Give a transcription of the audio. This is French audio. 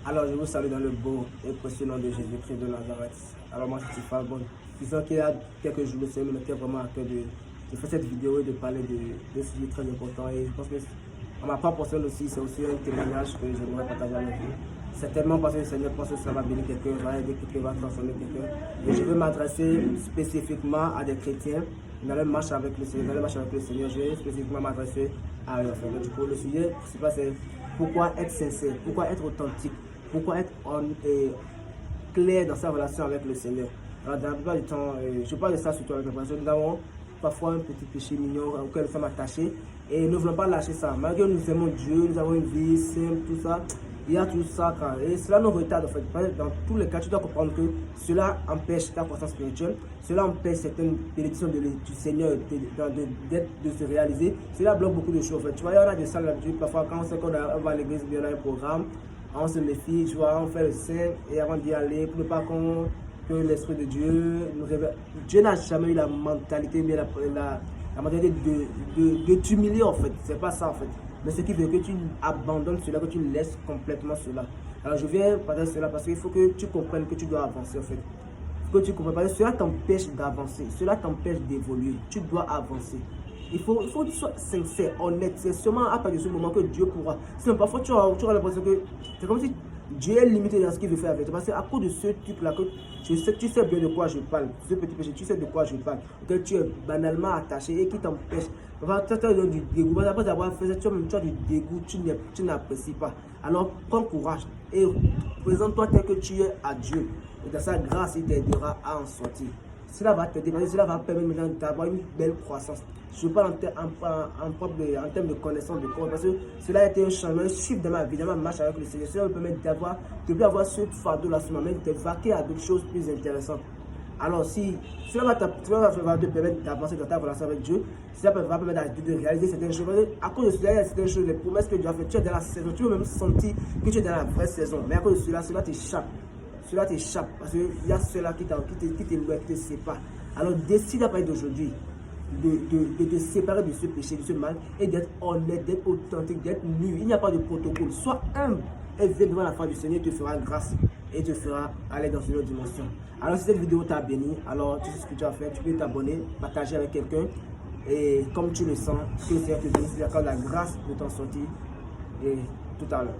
Alors, je vous salue dans le beau et précieux nom de Jésus-Christ de Nazareth. Alors, moi, c'est Tifa. Bon, disons qu'il y a quelques jours, le Seigneur me mettait vraiment à cœur de faire cette vidéo et de parler de sujets très importants. Et je pense que, à ma propre personne aussi, c'est aussi un témoignage que j'aimerais partager avec vous. Certainement parce que le Seigneur pense que ça va bénir quelqu'un, va aider quelqu'un, va transformer quelqu'un. Et je veux m'adresser spécifiquement à des chrétiens dans leur marche avec le Seigneur. Je vais spécifiquement m'adresser à eux. Du coup, le sujet principal, c'est pourquoi être sincère, pourquoi être authentique, pourquoi être clair dans sa relation avec le Seigneur. Alors, dans la plupart du temps, je parle de ça surtout avec les personnes. Nous avons parfois un petit péché mignon auquel nous sommes attachés et nous ne voulons pas lâcher ça. Malgré que nous aimons Dieu, nous avons une vie simple, tout ça, il y a tout ça. Et cela nous retarde en fait. Dans tous les cas, tu dois comprendre que cela empêche ta croissance spirituelle, cela empêche certaines bénédictions du Seigneur de se réaliser. Cela bloque beaucoup de choses. En fait. Tu vois, il y en a des salles d'habitude, parfois quand on sait qu'on va à l'église, il y en a un programme, on se méfie, tu vois, on fait le saint et avant d'y aller, pour ne pas que l'Esprit de Dieu nous révèle. Dieu n'a jamais eu la mentalité, mais la mentalité de t'humilier en fait. C'est pas ça en fait. Mais ce qui veut que tu abandonnes cela, que tu laisses complètement cela. Alors je viens parler de cela parce qu'il faut que tu comprennes que tu dois avancer en fait. Il faut que tu comprennes parce que cela t'empêche d'avancer, cela t'empêche d'évoluer. Tu dois avancer. Il faut que tu sois sincère, honnête. C'est seulement à partir de ce moment que Dieu pourra. Sinon, parfois, tu auras l'impression que c'est comme si Dieu est limité dans ce qu'il veut faire avec toi. Parce qu'à cause de ce truc-là, tu sais bien de quoi je parle. Ce petit péché, tu sais de quoi je parle. Que tu es banalement attaché et qui t'empêche. Tu as du dégoût. Après avoir fait ça, tu as du dégoût, tu n'apprécies pas. Alors, prends courage et présente-toi tel que tu es à Dieu. Et dans sa grâce, il t'aidera à en sortir. Cela va t'aider, cela va permettre maintenant d'avoir une belle croissance. Je parle en termes de connaissance de corps, parce que cela a été un changement, un chiffre de ma vie, dans ma marche avec le Seigneur. Cela me permet de plus avoir ce fardeau-là sur moi-même, de vaquer à d'autres choses plus intéressantes. Alors, si cela va te permettre d'avancer dans ta relation avec Dieu, cela va permettre de réaliser certaines choses. À cause de cela, il y a certaines choses, les promesses que Dieu a faites, tu es dans la saison, tu peux même sentir que tu es dans la vraie saison. Mais à cause de cela t'échappe. Cela t'échappe parce qu'il y a cela qui te sépare. Alors décide à partir d'aujourd'hui de te séparer de ce péché, de ce mal et d'être honnête, d'être authentique, d'être nu. Il n'y a pas de protocole. Sois humble et viens devant la face du Seigneur, il te fera grâce et te fera aller dans une autre dimension. Alors si cette vidéo t'a béni, alors tu sais ce que tu as fait, tu peux t'abonner, partager avec quelqu'un et comme tu le sens, que le Seigneur te bénisse, il accorde la grâce de t'en sortir et tout à l'heure.